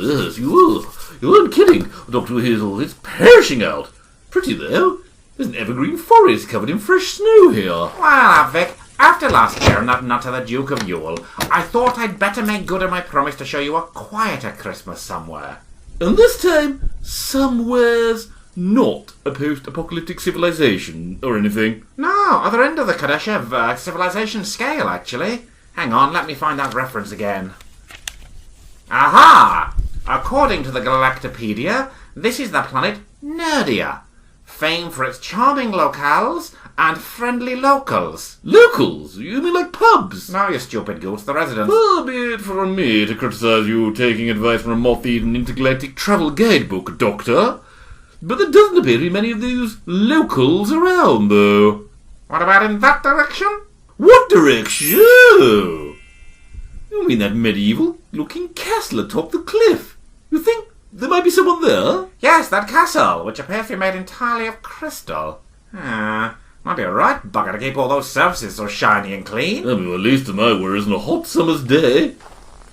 Yes, you weren't kidding, Dr. WHeasel. It's perishing out. Pretty, though. There's an evergreen forest covered in fresh snow here. Well, Advick, after last year and that nut of the Duke of Yule, I thought I'd better make good on my promise to show you a quieter Christmas somewhere. And this time, somewhere's not a post-apocalyptic civilization or anything. No, other end of the Kadeshev civilization scale, actually. Hang on, let me find that reference again. Aha! According to the Galactopedia, this is the planet Nerdia, famed for its charming locales and friendly locals. Locals? You mean like pubs? No, you stupid goose, the residents. Far be it from me to criticize you taking advice from a moth-eaten intergalactic travel guidebook, Doctor. But there doesn't appear to be many of these locals around, though. What about in that direction? What direction? You mean that medieval-looking castle atop the cliff? You think there might be someone there? Yes, that castle, which appears to be made entirely of crystal. Might be a right bugger to keep all those surfaces so shiny and clean. That'll be the least of my worries on a hot summer's day.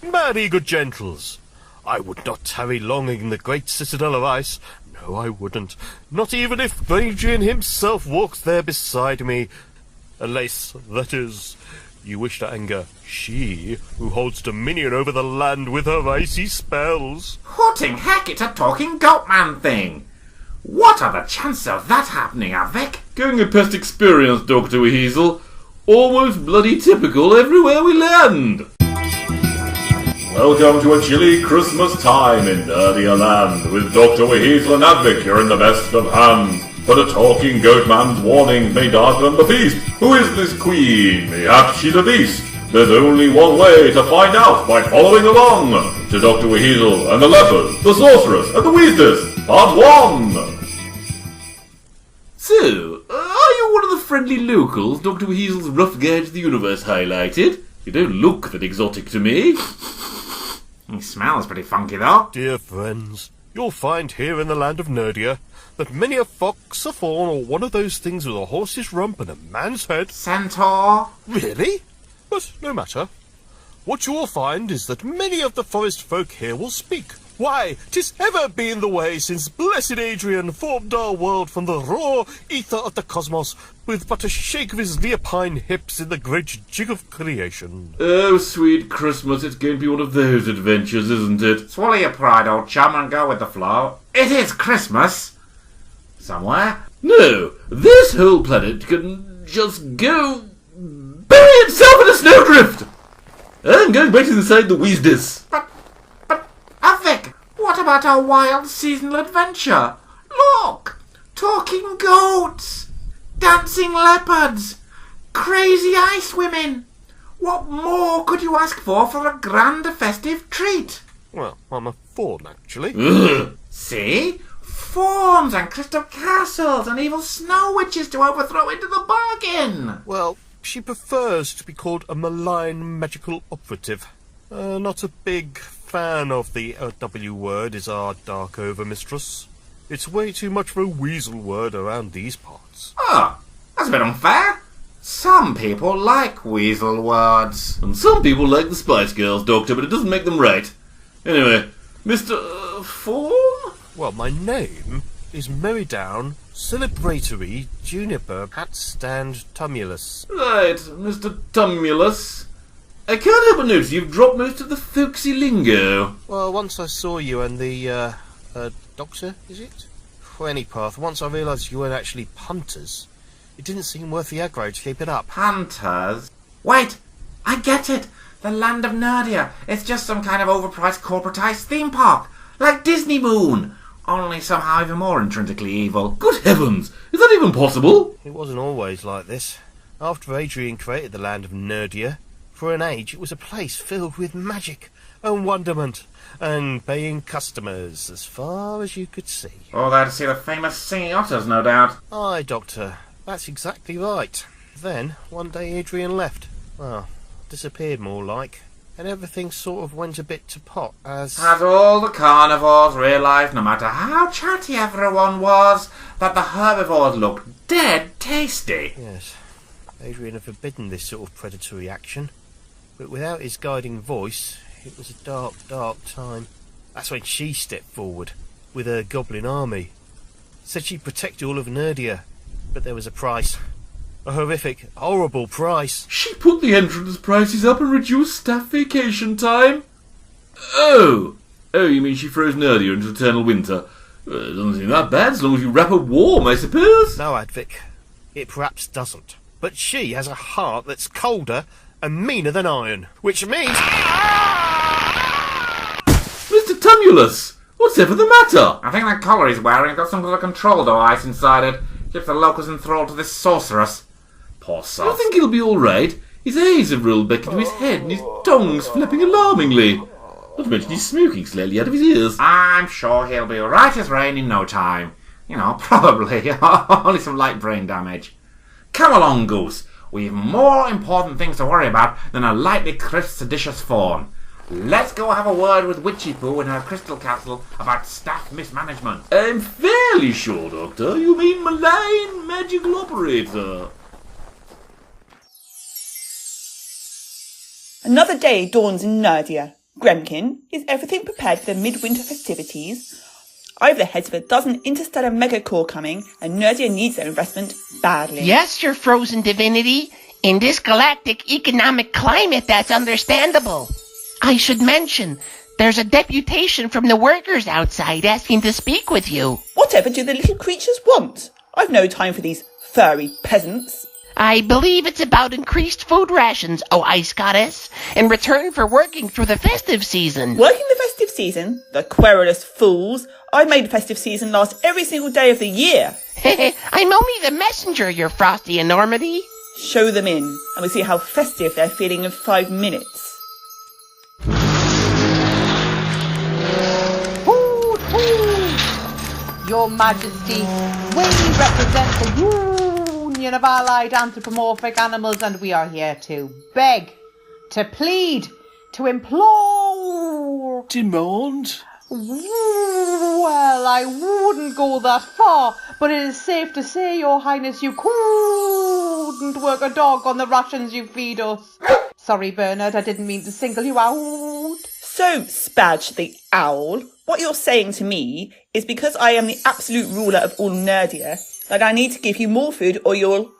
Marry, good gentles, I would not tarry long in the great citadel of ice. No, I wouldn't. Not even if Adrian himself walks there beside me. Unless, that is, you wish to anger she who holds dominion over the land with her icy spells. What in heck, it's a talking goat man thing. What are the chances of that happening, Advick? Going a past experience, Dr. WHeasel. Almost bloody typical everywhere we land. Welcome to a chilly Christmas time in Nerdia land. With Dr. WHeasel and Advick, you're in the best of hands. But a talking goat man's warning may darken the feast. Who is this queen? Mayhap she's a beast. There's only one way to find out by following along to Dr. WHeasel and the Leopard, the Sorceress, and the WEZDIS, Part 1. So, are you one of the friendly locals Dr. WHeasel's rough guide to the universe highlighted? You don't look that exotic to me. He smells pretty funky, though. Dear friends, you'll find here in the land of Nerdia that many a fox, a fawn, or one of those things with a horse's rump and a man's head... Centaur? Really? But no matter. What you will find is that many of the forest folk here will speak. Why, 'tis ever been the way since blessed Adrian formed our world from the raw ether of the cosmos with but a shake of his leopine hips in the great jig of creation. Oh, sweet Christmas, it's going to be one of those adventures, isn't it? Swallow your pride, old chum, and go with the flow. It is Christmas. Somewhere. No, this whole planet can just go... bury itself in a snowdrift! I'm going back inside the WEZDIS. But, Advick, what about our wild seasonal adventure? Look! Talking goats! Dancing leopards! Crazy ice women! What more could you ask for a grand festive treat? Well, I'm a fawn, actually. Ugh. See? Fawns and crystal castles and evil snow witches to overthrow into the bargain! Well, she prefers to be called a malign magical operative. Not a big fan of the W word is our dark overmistress. It's way too much of a weasel word around these parts. Oh, that's a bit unfair. Some people like weasel words. And some people like the Spice Girls, Doctor, but it doesn't make them right. Anyway, Mr. Fawn? Well, my name is Merrydown Celebratory Juniper Hatstand Tumulus. Right, Mr. Tumulus. I can't help but notice you've dropped most of the folksy lingo. Well, once I saw you and the, doctor, is it? For any path, once I realised you weren't actually punters, it didn't seem worth the aggro to keep it up. Hunters? Wait, I get it. The land of Nerdia. It's just some kind of overpriced corporatized theme park. Like Disney Moon. Only somehow even more intrinsically evil. Good heavens! Is that even possible? It wasn't always like this. After Adrian created the land of Nerdia, for an age it was a place filled with magic and wonderment and paying customers as far as you could see. Oh, there to see the famous singing otters, no doubt. Aye, Doctor, that's exactly right. Then, one day Adrian left. Well, disappeared more like. And everything sort of went a bit to pot as all the carnivores realised, no matter how chatty everyone was, that the herbivores looked dead tasty. Yes, Adrian had forbidden this sort of predatory action. But without his guiding voice, it was a dark, dark time. That's when she stepped forward, with her goblin army. Said she'd protect all of Nerdia, but there was a price. A horrific, horrible price. She put the entrance prices up and reduced staff vacation time? Oh, you mean she froze Nerdia into eternal winter? Well, it doesn't seem that bad, as long as you wrap her warm, I suppose. No, Advick, it perhaps doesn't. But she has a heart that's colder and meaner than iron, which means... Mr. Tumulus, what's ever the matter? I think that collar he's wearing has got some sort of control device inside it. Keeps the locals enthralled to this sorceress. Poor soul. I think he'll be all right. His eyes have rolled back into his head and his tongue's flapping alarmingly. Not to mention he's smoking slightly out of his ears. I'm sure he'll be right as rain in no time. You know, probably. Only some light brain damage. Come along, Goose. We've more important things to worry about than a lightly crisp, seditious fawn. Let's go have a word with Witchy Poo in her crystal castle about staff mismanagement. I'm fairly sure, Doctor, you mean malign magical operator. Another day dawns in Nerdia. Gremkin, is everything prepared for the midwinter festivities? I've the heads of a dozen interstellar megacore coming, and Nerdia needs their investment badly. Yes, your frozen divinity. In this galactic economic climate, that's understandable. I should mention, there's a deputation from the workers outside asking to speak with you. Whatever do the little creatures want? I've no time for these furry peasants. I believe it's about increased food rations, oh Ice Goddess, in return for working through the festive season. Working the festive season? The querulous fools. I made the festive season last every single day of the year. I'm only the messenger, your frosty enormity. Show them in, and we'll see how festive they're feeling in 5 minutes. Hoot, hoot. Your Majesty, we represent the Union of Allied Anthropomorphic Animals, and we are here to beg, to plead, to implore... Demand? Well, I wouldn't go that far, but it is safe to say, Your Highness, you couldn't work a dog on the rations you feed us. Sorry, Bernard, I didn't mean to single you out. So, Spadge the Owl, what you're saying to me is because I am the absolute ruler of all Nerdia, that I need to give you more food or you'll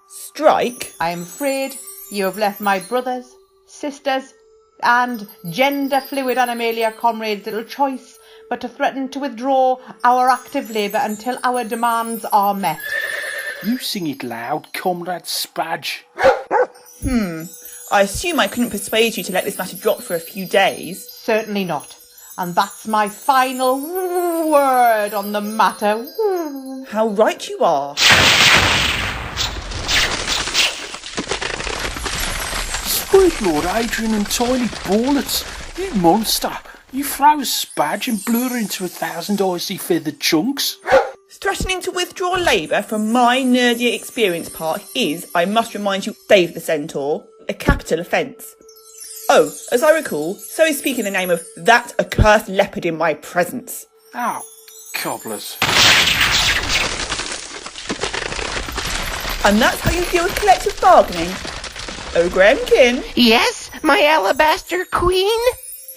strike? I am afraid you have left my brothers, sisters, and gender-fluid Animalia comrades little choice but to threaten to withdraw our active labour until our demands are met. You sing it loud, Comrade Spadge. I assume I couldn't persuade you to let this matter drop for a few days. Certainly not. And that's my final word on the matter. How right you are. Spirit Lord Adrian and Tiny Ballets, you monster. You froze Spadge and blew her into 1,000 icy feathered chunks. Threatening to withdraw labour from my Nerdia Experience Park is, I must remind you, Dave the Centaur, a capital offence. Oh, as I recall, so is speaking in the name of that accursed leopard in my presence. Oh, cobblers. And that's how you deal with collective bargaining. Oh, Gremkin, Yes, my alabaster queen?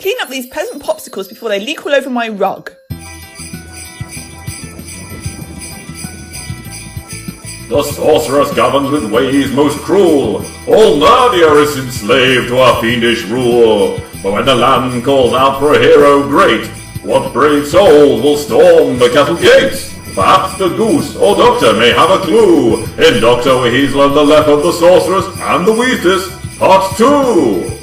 clean up these peasant popsicles before they leak all over my rug. The sorceress governs with ways most cruel. All Nerdia is enslaved to her fiendish rule. But when the land calls out for a hero great, what brave soul will storm the castle gates? Perhaps the Goose or Doctor may have a clue in Dr. Wheasel and the Leopard, the Sorceress, and the WEZDIS, Part 2!